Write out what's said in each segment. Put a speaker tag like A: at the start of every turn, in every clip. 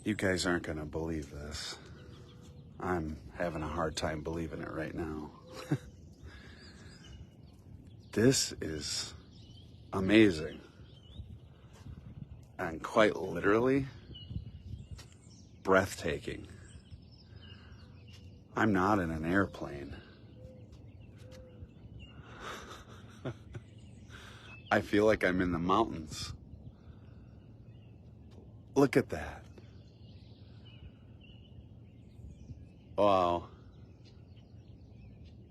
A: You guys aren't going to believe this. I'm having a hard time believing it right now. This is amazing. And quite literally, breathtaking. I'm not in an airplane. I feel like I'm in the mountains. Look at that. Wow.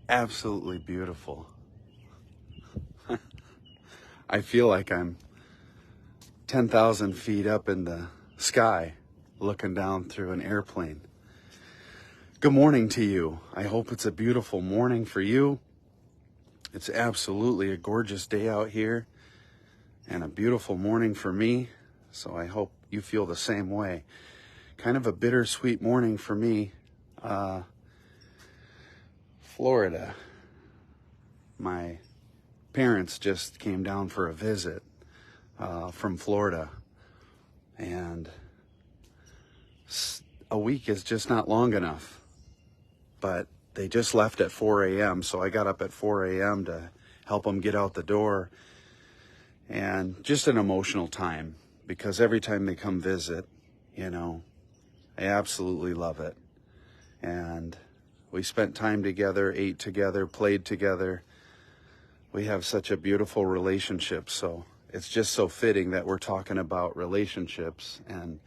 A: Absolutely beautiful. I feel like I'm 10,000 feet up in the sky looking down through an airplane. Good morning to you. I hope it's a beautiful morning for you. It's absolutely a gorgeous day out here and a beautiful morning for me. So I hope you feel the same way. Kind of a bittersweet morning for me. Florida. My parents just came down for a visit from Florida, and a week is just not long enough. But they just left at 4 a.m., so I got up at 4 a.m. to help them get out the door. And just an emotional time, because every time they come visit, I absolutely love it. And we spent time together, ate together, played together. We have such a beautiful relationship, so it's just so fitting that we're talking about relationships, and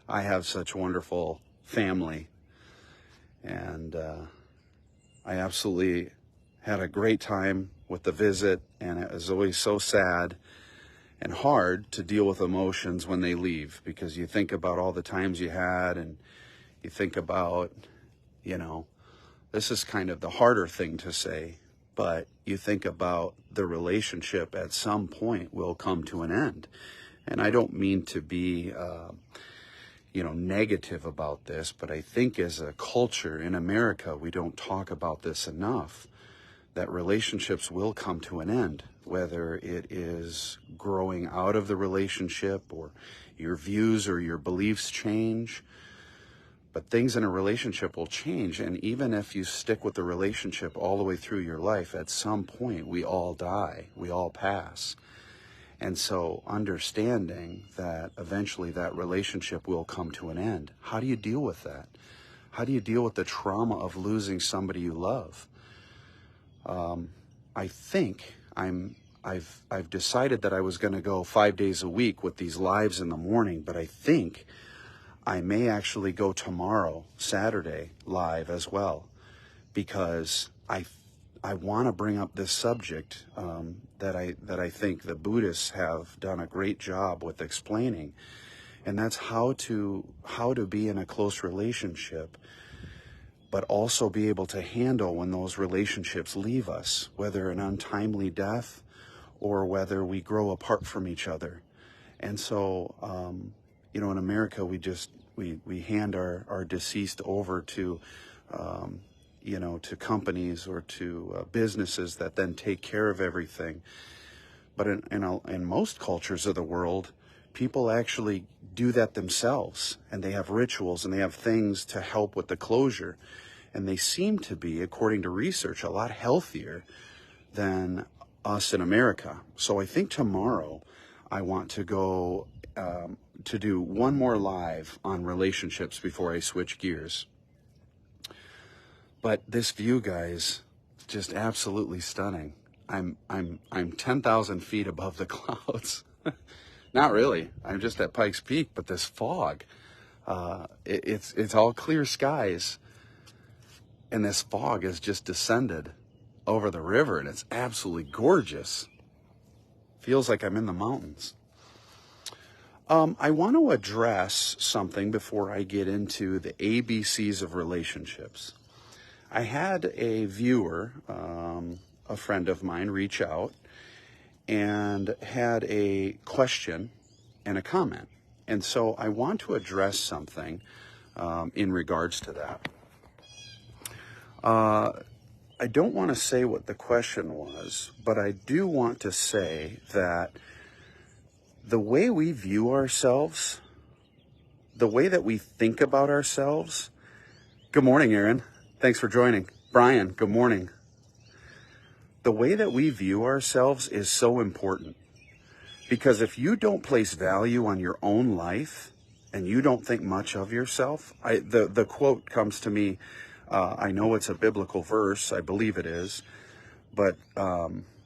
A: I have such wonderful family. And I absolutely had a great time with the visit, and it was always so sad and hard to deal with emotions when they leave, because you think about all the times you had, and you think about, this is kind of the harder thing to say, but you think about the relationship at some point will come to an end. And I don't mean to be, negative about this, but I think as a culture in America, we don't talk about this enough, that relationships will come to an end, whether it is growing out of the relationship or your views or your beliefs change. But things in a relationship will change, and even if you stick with the relationship all the way through your life, at some point we all die, we all pass. And so understanding that eventually that relationship will come to an end, how do you deal with that? How do you deal with the trauma of losing somebody you love? I think I've decided that I was going to go 5 days a week with these lives in the morning, but I think I may actually go tomorrow, Saturday, live as well, because I want to bring up this subject that I think the Buddhists have done a great job with explaining, and that's how to be in a close relationship, but also be able to handle when those relationships leave us, whether an untimely death or whether we grow apart from each other. And so, in America, we hand our deceased over to, to companies or to businesses that then take care of everything. But in most cultures of the world, people actually do that themselves, and they have rituals and they have things to help with the closure. And they seem to be, according to research, a lot healthier than us in America. So I think tomorrow I want to go to do one more live on relationships before I switch gears. But this view, guys, just absolutely stunning. I'm 10,000 feet above the clouds. Not really. I'm just at Pikes Peak, but this fog, it's all clear skies, and this fog has just descended over the river, and it's absolutely gorgeous. Feels like I'm in the mountains. I want to address something before I get into the ABCs of relationships. I had a viewer, a friend of mine, reach out and had a question and a comment. And so I want to address something in regards to that. I don't want to say what the question was, but I do want to say that the way we view ourselves, the way that we think about ourselves. Good morning, Aaron. Thanks for joining. Brian, good morning. The way that we view ourselves is so important, because if you don't place value on your own life and you don't think much of yourself, the quote comes to me. I know it's a biblical verse. I believe it is. But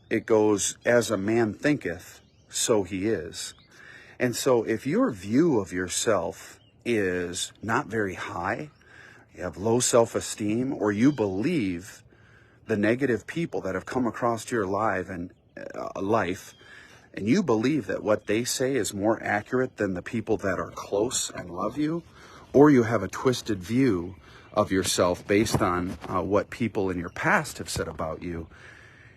A: it goes, as a man thinketh, so he is. And so if your view of yourself is not very high, you have low self-esteem, or you believe the negative people that have come across your life, and you believe that what they say is more accurate than the people that are close and love you, or you have a twisted view of yourself based on what people in your past have said about you,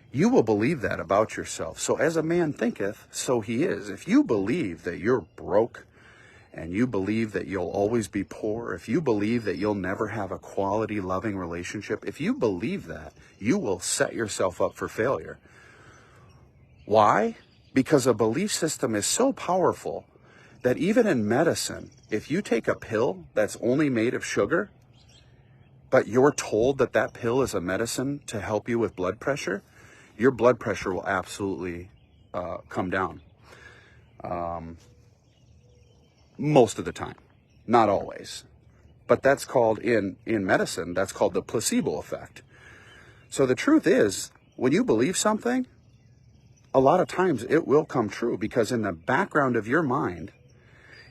A: you will believe that about yourself. So as a man thinketh, so he is. If you believe that you're broke, and you believe that you'll always be poor, if you believe that you'll never have a quality, loving relationship, if you believe that, you will set yourself up for failure. Why? Because a belief system is so powerful that even in medicine, if you take a pill that's only made of sugar, but you're told that that pill is a medicine to help you with blood pressure, your blood pressure will absolutely come down. Most of the time, not always. But that's called, in medicine, that's called the placebo effect. So the truth is, when you believe something, a lot of times it will come true, because in the background of your mind,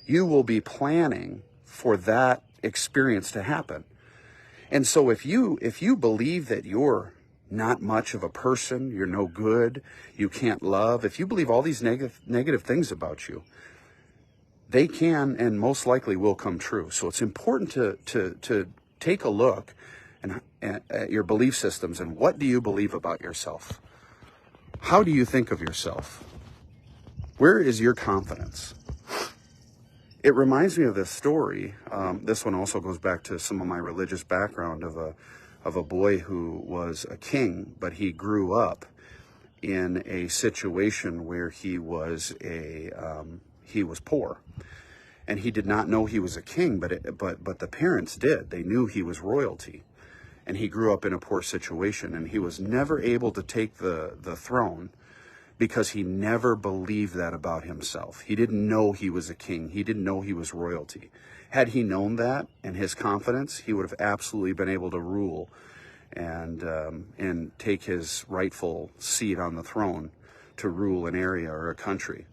A: you will be planning for that experience to happen. And so if you believe that you're not much of a person, you're no good, you can't love, if you believe all these negative things about you, they can and most likely will come true. So it's important to take a look at your belief systems, and what do you believe about yourself? How do you think of yourself? Where is your confidence? It reminds me of this story. This one also goes back to some of my religious background of a boy who was a king, but he grew up in a situation where he was poor, and he did not know he was a king, but the parents did. They knew he was royalty, and he grew up in a poor situation, and he was never able to take the throne because he never believed that about himself. He didn't know he was a king. He didn't know he was royalty. Had he known that and his confidence, he would have absolutely been able to rule and take his rightful seat on the throne to rule an area or a country.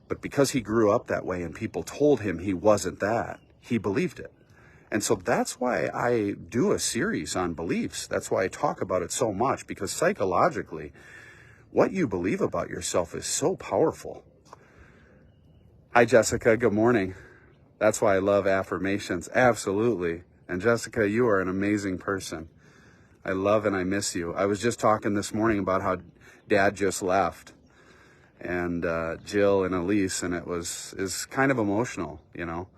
A: But because he grew up that way and people told him he wasn't that, he believed it. And so that's why I do a series on beliefs. That's why I talk about it so much, because psychologically, what you believe about yourself is so powerful. Hi, Jessica. Good morning. That's why I love affirmations. Absolutely. And Jessica, you are an amazing person. I love and I miss you. I was just talking this morning about how Dad just left, and Jill and Elise, and is kind of emotional, you know.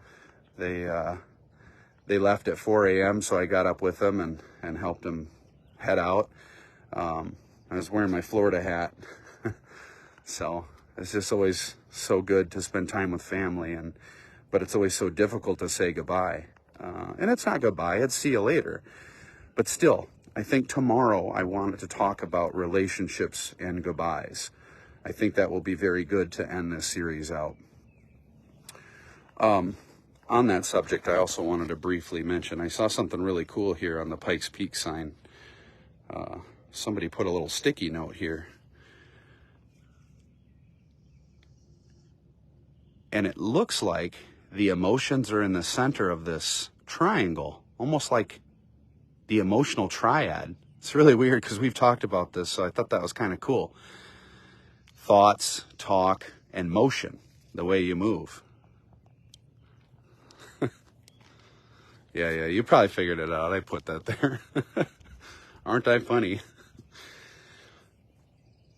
A: They left at 4 a.m., so I got up with them and helped them head out. I was wearing my Florida hat. So it's just always so good to spend time with family, but it's always so difficult to say goodbye. And it's not goodbye, it's see you later. But still, I think tomorrow I wanted to talk about relationships and goodbyes. I think that will be very good to end this series out. On that subject, I also wanted to briefly mention, I saw something really cool here on the Pikes Peak sign. Somebody put a little sticky note here. And it looks like the emotions are in the center of this triangle, almost like the emotional triad. It's really weird because we've talked about this, so I thought that was kind of cool. Thoughts, talk, and motion, the way you move. Yeah, you probably figured it out. I put that there. Aren't I funny?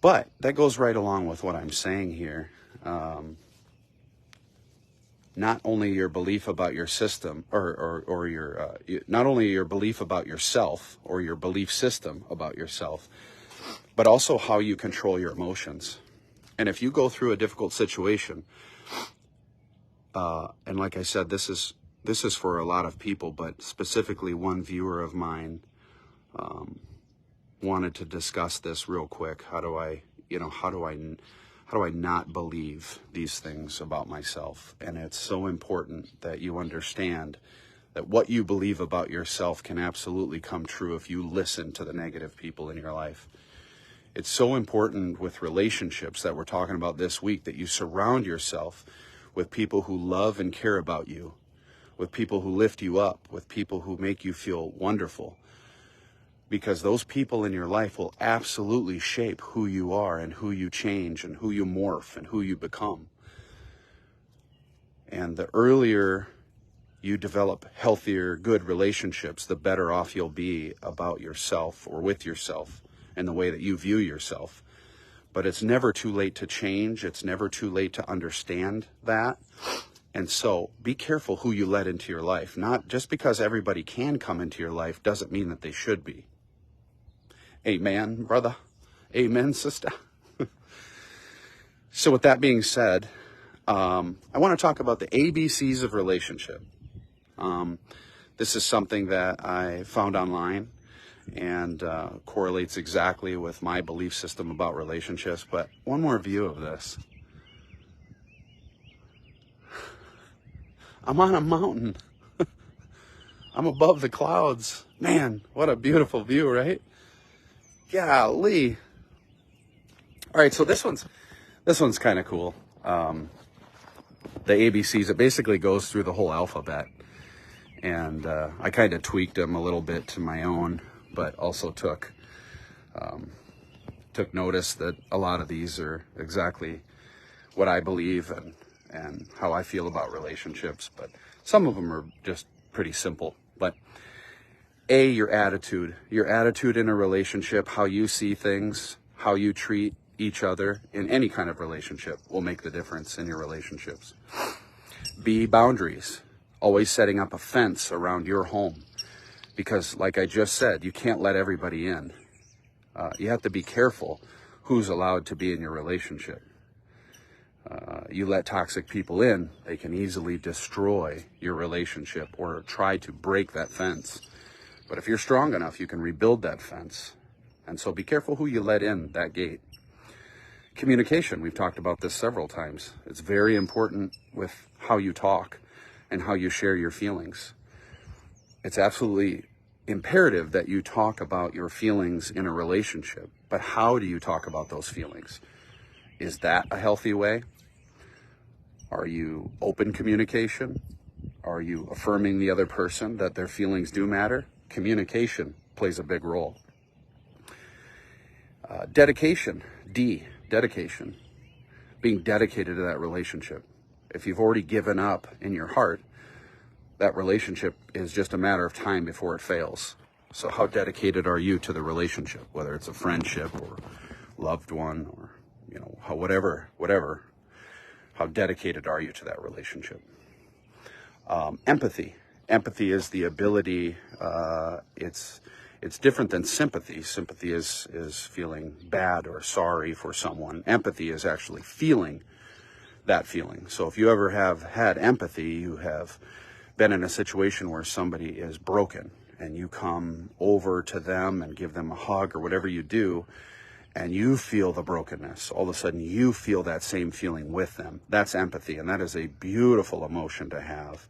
A: But that goes right along with what I'm saying here. Not only your belief about your system, or your not only your belief about yourself or your belief system about yourself, but also how you control your emotions. And if you go through a difficult situation, and like I said, this is for a lot of people, but specifically one viewer of mine wanted to discuss this real quick. How do I not believe these things about myself? And it's so important that you understand that what you believe about yourself can absolutely come true if you listen to the negative people in your life. It's so important with relationships that we're talking about this week that you surround yourself with people who love and care about you, with people who lift you up, with people who make you feel wonderful. Because those people in your life will absolutely shape who you are and who you change and who you morph and who you become. And the earlier you develop healthier, good relationships, the better off you'll be about yourself or with yourself and the way that you view yourself. But it's never too late to change. It's never too late to understand that. And so be careful who you let into your life. Not just because everybody can come into your life doesn't mean that they should be. Amen, brother. Amen, sister. So with that being said, I want to talk about the ABCs of relationship. This is something that I found online and correlates exactly with my belief system about relationships. But one more view of this. I'm on a mountain. I'm above the clouds. Man, what a beautiful view, right? Golly. All right, so this one's kind of cool. The ABCs, it basically goes through the whole alphabet. And I kind of tweaked them a little bit to my own, but also took notice that a lot of these are exactly what I believe and how I feel about relationships. But some of them are just pretty simple. But A, your attitude. Your attitude in a relationship, how you see things, how you treat each other in any kind of relationship will make the difference in your relationships. B, boundaries. Always setting up a fence around your home. Because like I just said, you can't let everybody in. You have to be careful who's allowed to be in your relationship. You let toxic people in, they can easily destroy your relationship or try to break that fence. But if you're strong enough, you can rebuild that fence. And so be careful who you let in that gate. Communication, we've talked about this several times. It's very important with how you talk and how you share your feelings. It's absolutely imperative that you talk about your feelings in a relationship. But how do you talk about those feelings? Is that a healthy way? Are you open communication? Are you affirming the other person that their feelings do matter? Communication plays a big role. Dedication, D, dedication. Being dedicated to that relationship. If you've already given up in your heart, that relationship is just a matter of time before it fails. So how dedicated are you to the relationship, whether it's a friendship or loved one or, whatever. How dedicated are you to that relationship? Empathy. Empathy is the ability, it's different than sympathy. Sympathy is feeling bad or sorry for someone. Empathy is actually feeling that feeling. So if you ever have had empathy, you have been in a situation where somebody is broken and you come over to them and give them a hug or whatever you do, and you feel the brokenness. All of a sudden you feel that same feeling with them. That's empathy, and that is a beautiful emotion to have.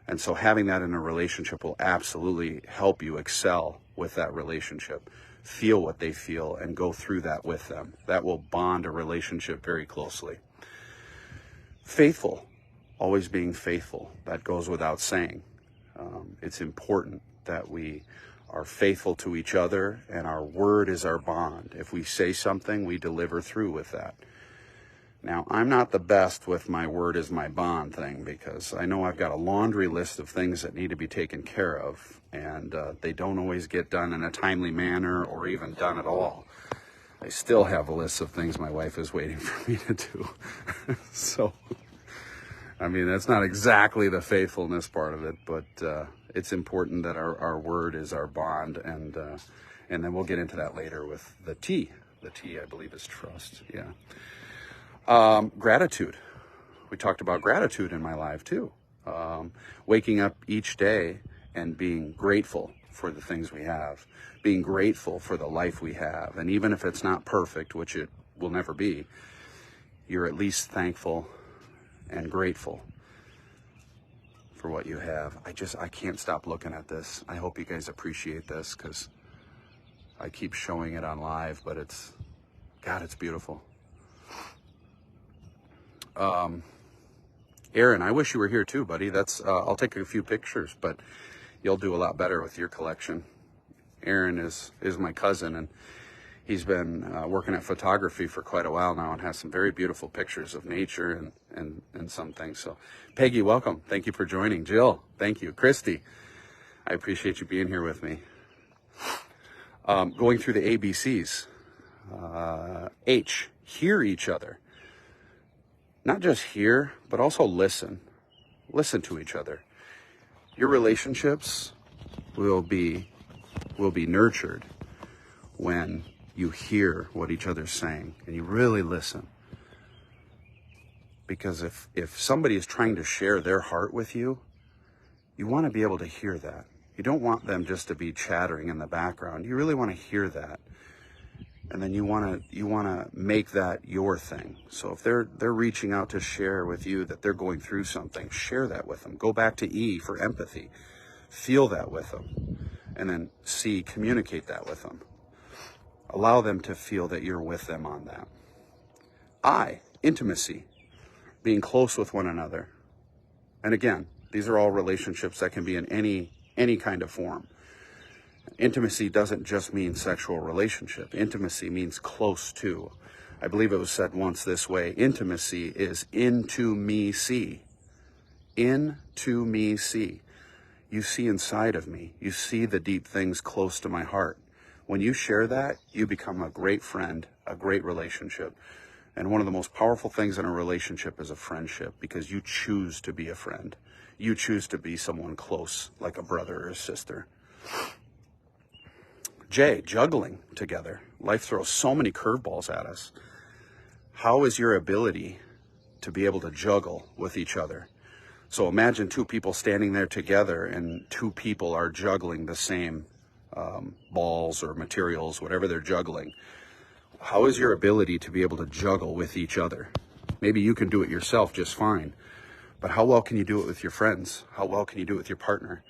A: And so having that in a relationship will absolutely help you excel with that relationship. Feel what they feel and go through that with them. That will bond a relationship very closely. Faithful, always being faithful. That goes without saying. It's important that we are faithful to each other, and our word is our bond. If we say something, we deliver through with that. Now, I'm not the best with my word is my bond thing, because I know I've got a laundry list of things that need to be taken care of, and they don't always get done in a timely manner or even done at all. I still have a list of things my wife is waiting for me to do. So, I mean, that's not exactly the faithfulness part of it, but it's important that our word is our bond, and then we'll get into that later with the T. The T, I believe, is trust. Yeah. Gratitude. We talked about gratitude in my live too. Waking up each day and being grateful for the things we have, being grateful for the life we have. And even if it's not perfect, which it will never be, you're at least thankful and grateful for what you have. I can't stop looking at this. I hope you guys appreciate this, because I keep showing it on live, but it's, God, it's beautiful. Aaron, I wish you were here too, buddy. I'll take a few pictures, but you'll do a lot better with your collection. Aaron is my cousin, and he's been working at photography for quite a while now and has some very beautiful pictures of nature and some things. So Peggy, welcome. Thank you for joining. Jill, thank you. Christy, I appreciate you being here with me. Going through the ABCs. H, hear each other. Not just hear, but also listen. Listen to each other. Your relationships will be nurtured when you hear what each other's saying and you really listen. Because if somebody is trying to share their heart with you, you want to be able to hear that. You don't want them just to be chattering in the background. You really want to hear that. And then you want to make that your thing. So if they're reaching out to share with you that they're going through something, share that with them. Go back to E for empathy. Feel that with them. And then C, communicate that with them. Allow them to feel that you're with them on that. I, intimacy, being close with one another. And again, these are all relationships that can be in any kind of form. Intimacy doesn't just mean sexual relationship. Intimacy means close to. I believe it was said once this way: intimacy is into me see. Into me see. You see inside of me. You see the deep things close to my heart. When you share that, you become a great friend, a great relationship. And one of the most powerful things in a relationship is a friendship, because you choose to be a friend. You choose to be someone close, like a brother or a sister. J, juggling together. Life throws so many curveballs at us. How is your ability to be able to juggle with each other? So imagine two people standing there together and two people are juggling the same balls or materials, whatever they're juggling. How is your ability to be able to juggle with each other? Maybe you can do it yourself just fine, but how well can you do it with your friends? How well can you do it with your partner?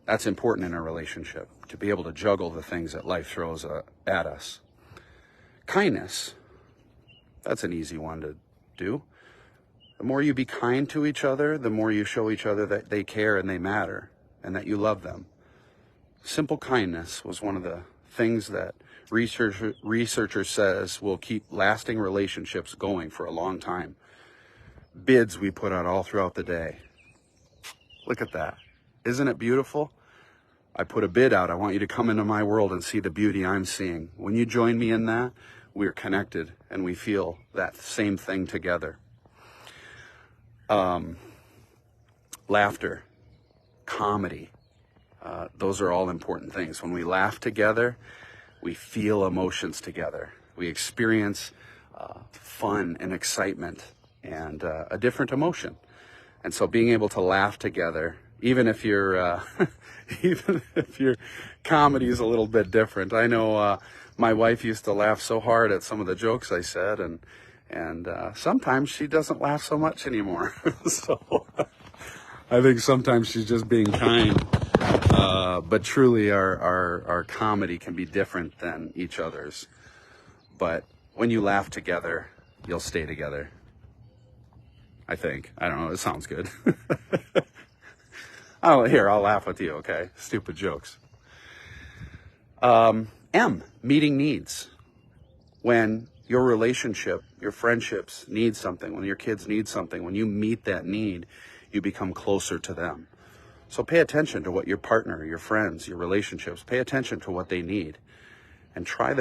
A: That's important in a relationship, to be able to juggle the things that life throws at us. Kindness, that's an easy one to do. The more you be kind to each other, the more you show each other that they care and they matter and that you love them. Simple kindness was one of the things that researchers says will keep lasting relationships going for a long time. Bids we put out all throughout the day. Look at that. Isn't it beautiful? I put a bid out. I want you to come into my world and see the beauty I'm seeing. When you join me in that, we're connected and we feel that same thing together. Laughter, comedy, those are all important things. When we laugh together, we feel emotions together. We experience fun and excitement and a different emotion. And so being able to laugh together, even if your comedy is a little bit different. I know my wife used to laugh so hard at some of the jokes I said, and sometimes she doesn't laugh so much anymore. So I think sometimes she's just being kind. But truly, our comedy can be different than each other's. But when you laugh together, you'll stay together. I think. I don't know. It sounds good. Here, I'll laugh with you, okay? Stupid jokes. M, meeting needs. When your relationship, your friendships need something, when your kids need something, when you meet that need, you become closer to them. So pay attention to what your partner, your friends, your relationships, pay attention to what they need. And try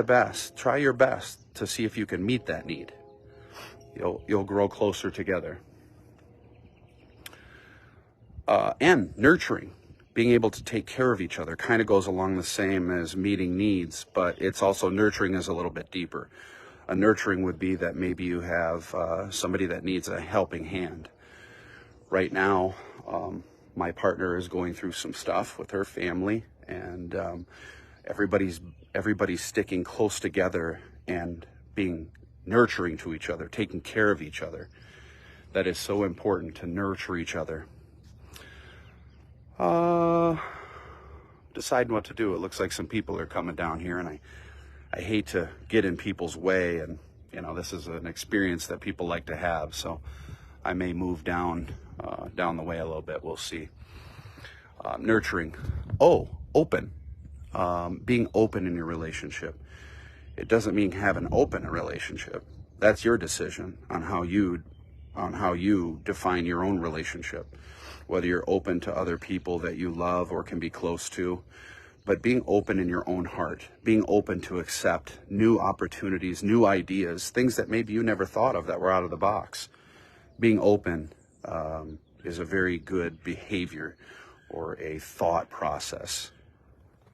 A: your best to see if you can meet that need. You'll grow closer together. N, nurturing, being able to take care of each other, kind of goes along the same as meeting needs, but it's also nurturing is a little bit deeper. A nurturing would be that maybe you have somebody that needs a helping hand. Right now, my partner is going through some stuff with her family, and everybody's sticking close together and being nurturing to each other, taking care of each other. That is so important, to nurture each other. Deciding what to do. It looks like some people are coming down here, and I hate to get in people's way, and this is an experience that people like to have, so I may move down the way a little bit. We'll see. Nurturing. Open. Being open in your relationship. It doesn't mean having open a relationship. That's your decision on how you define your own relationship, whether you're open to other people that you love or can be close to. But being open in your own heart, being open to accept new opportunities, new ideas, things that maybe you never thought of that were out of the box. Being open is a very good behavior or a thought process,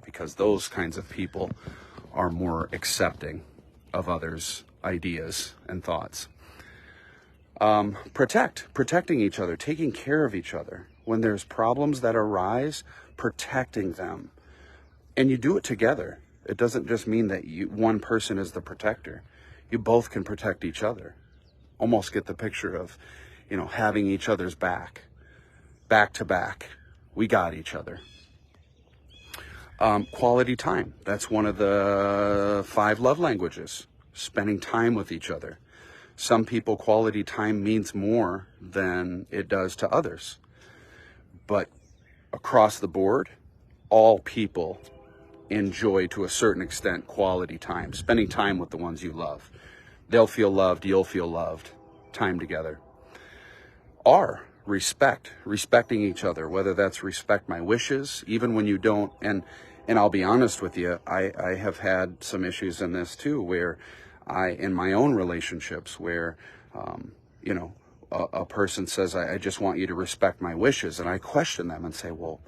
A: because those kinds of people are more accepting of others' ideas and thoughts. Protecting each other, taking care of each other. When there's problems that arise, protecting them. And you do it together. It doesn't just mean that one person is the protector. You both can protect each other. Almost get the picture of, having each other's back to back. We got each other. Quality time. That's one of the 5 love languages. Spending time with each other. Some people, quality time means more than it does to others. But across the board, all people enjoy, to a certain extent, quality time. Spending time with the ones you love. They'll feel loved, you'll feel loved. Time together. Respecting each other, whether that's respect my wishes, even when you don't. And I'll be honest with you, I have had some issues in this too, where in my own relationships, where, a person says, I just want you to respect my wishes. And I question them and say, well,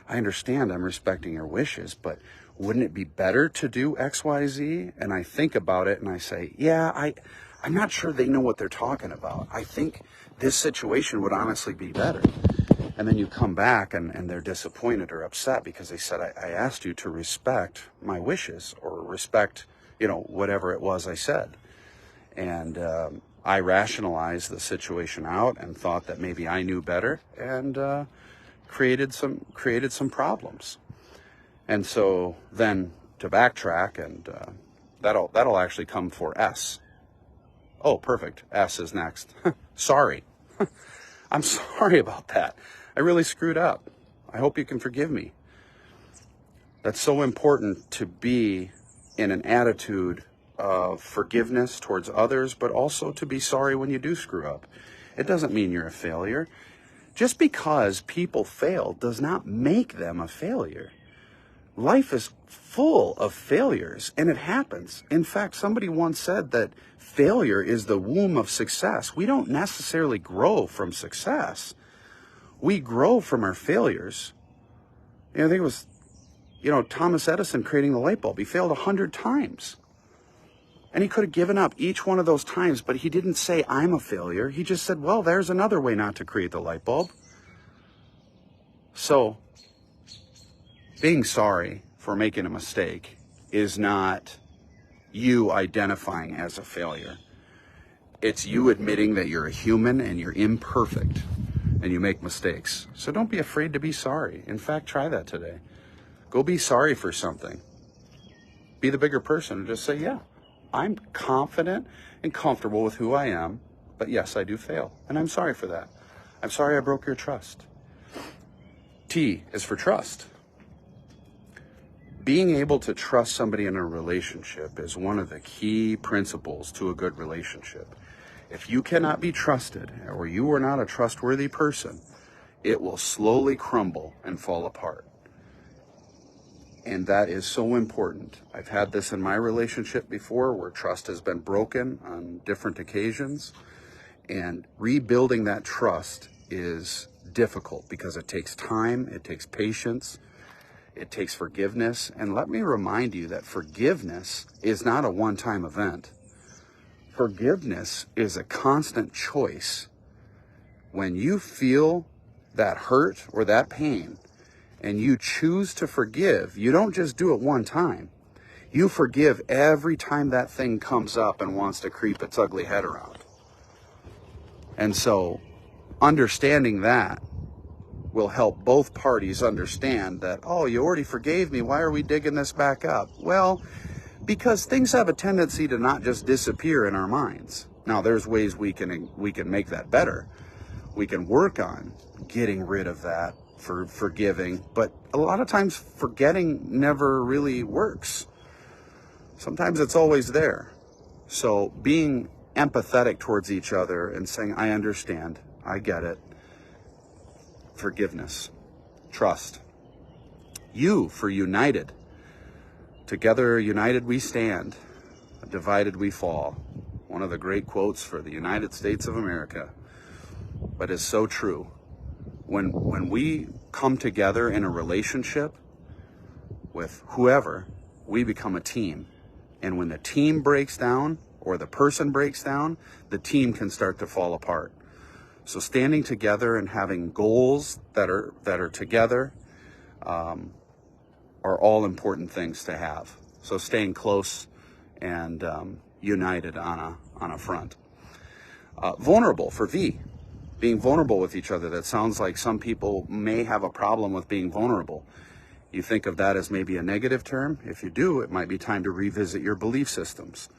A: I understand I'm respecting your wishes, but wouldn't it be better to do X, Y, Z? And I think about it and I say, yeah, I'm not sure they know what they're talking about. I think this situation would honestly be better. And then you come back and they're disappointed or upset because they said, I asked you to respect my wishes, or respect, whatever it was I said. And I rationalized the situation out and thought that maybe I knew better, and created some problems. And so then to backtrack, and that'll actually come for S. Oh, perfect. S is next. Sorry. I'm sorry about that. I really screwed up. I hope you can forgive me. That's so important, to be in an attitude of forgiveness towards others, but also to be sorry when you do screw up. It doesn't mean you're a failure. Just because people fail does not make them a failure. Life is full of failures, and it happens. In fact, somebody once said that failure is the womb of success. We don't necessarily grow from success. We grow from our failures. I think it was, Thomas Edison creating the light bulb. He failed 100 times. And he could have given up each one of those times, but he didn't say, I'm a failure. He just said, well, there's another way not to create the light bulb. So, being sorry for making a mistake is not you identifying as a failure. It's you admitting that you're a human and you're imperfect and you make mistakes. So don't be afraid to be sorry. In fact, try that today. Go be sorry for something. Be the bigger person and just say, yeah, I'm confident and comfortable with who I am, but yes, I do fail. And I'm sorry for that. I'm sorry I broke your trust. T is for trust. Being able to trust somebody in a relationship is one of the key principles to a good relationship. If you cannot be trusted, or you are not a trustworthy person, it will slowly crumble and fall apart. And that is so important. I've had this in my relationship before, where trust has been broken on different occasions. And rebuilding that trust is difficult because it takes time, it takes patience, it takes forgiveness. And let me remind you that forgiveness is not a one-time event. Forgiveness is a constant choice when you feel that hurt or that pain and you choose to forgive, you don't just do it one time. You forgive every time that thing comes up and wants to creep its ugly head around. And so understanding that will help both parties understand that, oh, you already forgave me. Why are we digging this back up? Well, because things have a tendency to not just disappear in our minds. Now, there's ways we can make that better. We can work on getting rid of that, for forgiving, but a lot of times forgetting never really works. Sometimes it's always there. So being empathetic towards each other and saying, I understand, I get it. Forgiveness, trust. U for united. Together united we stand, divided we fall. One of the great quotes for the United States of America, but is so true. When we come together in a relationship with whoever, we become a team. And when the team breaks down or the person breaks down, the team can start to fall apart. So standing together and having goals that are together are all important things to have. So staying close and united on a front. Vulnerable for V. Being vulnerable with each other. That sounds like some people may have a problem with being vulnerable. You think of that as maybe a negative term. If you do, it might be time to revisit your belief systems,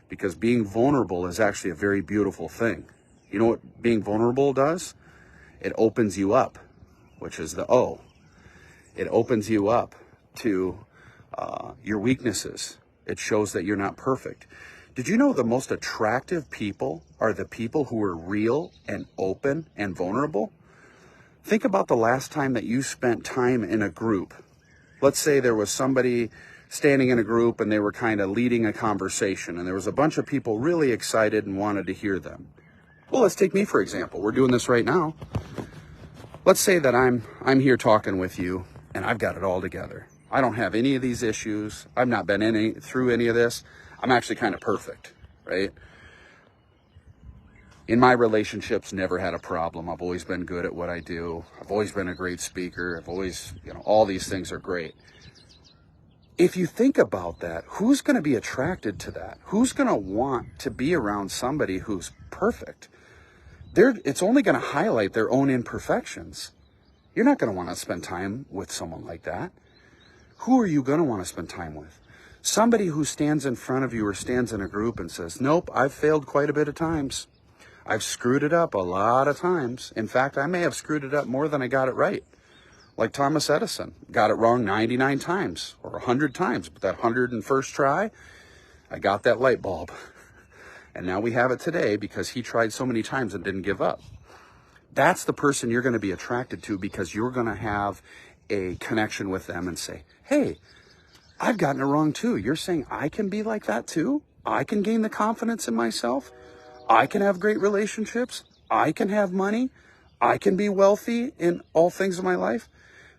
A: because being vulnerable is actually a very beautiful thing. You know what being vulnerable does? It opens you up, which is the O. It opens you up to your weaknesses. It shows that you're not perfect. Did you know the most attractive people are the people who are real and open and vulnerable? Think about the last time that you spent time in a group. Let's say there was somebody standing in a group and they were kind of leading a conversation and there was a bunch of people really excited and wanted to hear them. Well, let's take me for example. We're doing this right now. Let's say that I'm here talking with you and I've got it all together. I don't have any of these issues. I've not been through any of this. I'm actually kind of perfect, right? In my relationships, never had a problem. I've always been good at what I do. I've always been a great speaker. I've always, all these things are great. If you think about that, who's going to be attracted to that? Who's going to want to be around somebody who's perfect? It's only going to highlight their own imperfections. You're not going to want to spend time with someone like that. Who are you going to want to spend time with? Somebody who stands in front of you or stands in a group and says, nope, I've failed quite a bit of times. I've screwed it up a lot of times. In fact, I may have screwed it up more than I got it right. Like Thomas Edison, got it wrong 99 times or 100 times. But that 101st try, I got that light bulb. And now we have it today because he tried so many times and didn't give up. That's the person you're going to be attracted to, because you're going to have a connection with them and say, hey, I've gotten it wrong too. You're saying I can be like that too? I can gain the confidence in myself. I can have great relationships. I can have money. I can be wealthy in all things of my life.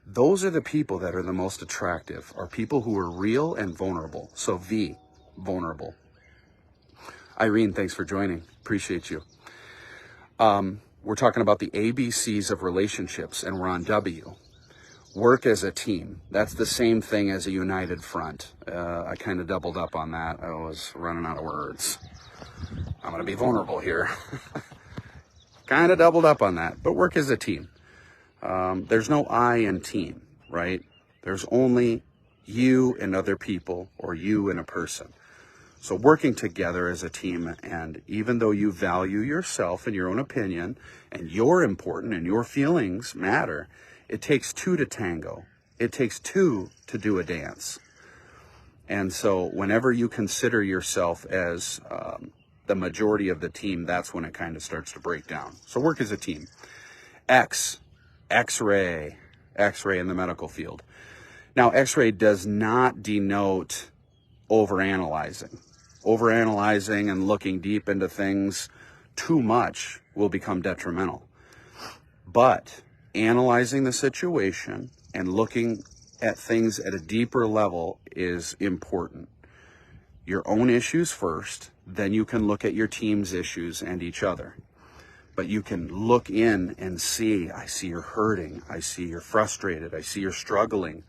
A: Those are the people that are the most attractive, are people who are real and vulnerable. So V, vulnerable. Irene, thanks for joining. Appreciate you. We're talking about the ABCs of relationships, and we're on W. Work as a team. That's the same thing as a united front. I kind of doubled up on that. I was running out of words. I'm going to be vulnerable here. Kind of doubled up on that. But work as a team. There's no I in team, right? There's only you and other people, or you and a person. So working together as a team, and even though you value yourself and your own opinion, and you're important and your feelings matter, it takes two to tango. It takes two to do a dance. And so whenever you consider yourself as the majority of the team, that's when it kind of starts to break down. So work as a team. X-ray in the medical field. Now, X-ray does not denote overanalyzing. Overanalyzing and looking deep into things too much will become detrimental. But analyzing the situation and looking at things at a deeper level is important. Your own issues first, then you can look at your team's issues and each other. but you can look in and see, I see you're hurting. I see you're frustrated. I see you're struggling.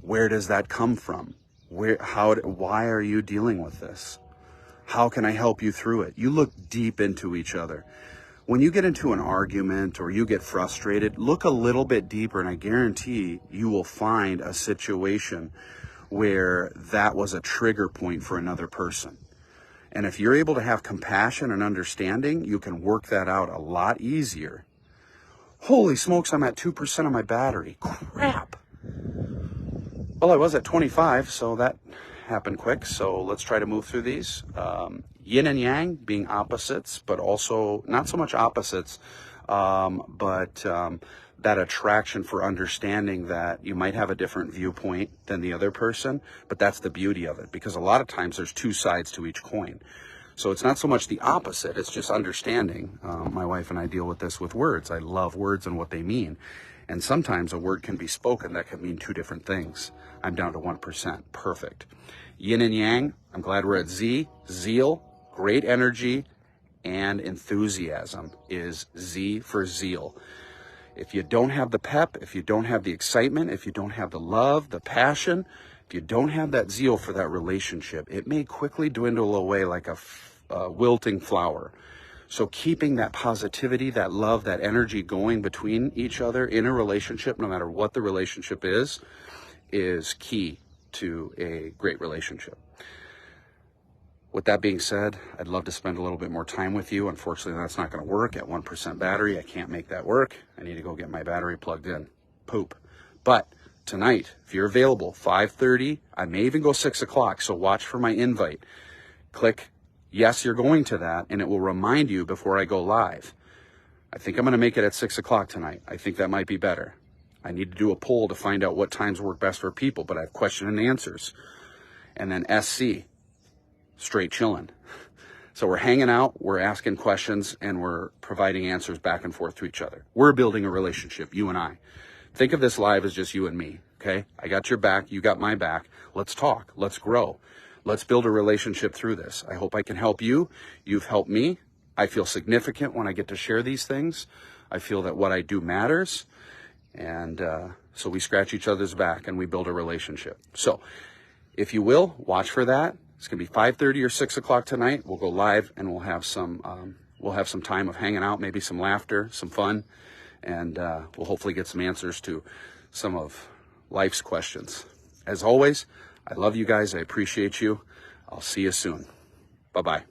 A: Where does that come from? Why are you dealing with this? How can I help you through it? You look deep into each other. When you get into an argument or you get frustrated, look a little bit deeper, and I guarantee you will find a situation where that was a trigger point for another person. And if you're able to have compassion and understanding, you can work that out a lot easier. Holy smokes, I'm at 2% of my battery. Crap. Well, I was at 25, so that happened quick. So let's try to move through these. Yin and yang being opposites, but also not so much opposites, but that attraction for understanding that you might have a different viewpoint than the other person, but that's the beauty of it, because a lot of times there's two sides to each coin. So it's not so much the opposite, it's just understanding. My wife and I deal with this with words. I love words and what they mean. And sometimes a word can be spoken that can mean two different things. I'm down to 1%. Perfect. Yin and yang, I'm glad we're at Z. Zeal, great energy, and enthusiasm is Z for zeal. If you don't have the pep, if you don't have the excitement, if you don't have the love, the passion, if you don't have that zeal for that relationship, it may quickly dwindle away like a wilting flower. So keeping that positivity, that love, that energy going between each other in a relationship, no matter what the relationship is key to a great relationship. With that being said, I'd love to spend a little bit more time with you. Unfortunately, that's not going to work at 1% battery. I can't make that work. I need to go get my battery plugged in. Poop. But tonight, if you're available, 5:30, I may even go 6 o'clock, so watch for my invite. Click yes, you're going to that, and it will remind you before I go live. I think I'm going to make it at 6 o'clock tonight. I think that might be better. I need to do a poll to find out what times work best for people, but I have question and answers. And then SC, straight chilling. So we're hanging out, we're asking questions, and we're providing answers back and forth to each other. We're building a relationship, you and I. Think of this live as just you and me, okay? I got your back, you got my back. Let's talk, let's grow. Let's build a relationship through this. I hope I can help you. You've helped me. I feel significant when I get to share these things. I feel that what I do matters. And so we scratch each other's back and we build a relationship. So if you will, watch for that. It's going to be 5:30 or 6 o'clock tonight. We'll go live and we'll have some time of hanging out, maybe some laughter, some fun, and we'll hopefully get some answers to some of life's questions. As always, I love you guys. I appreciate you. I'll see you soon. Bye-bye.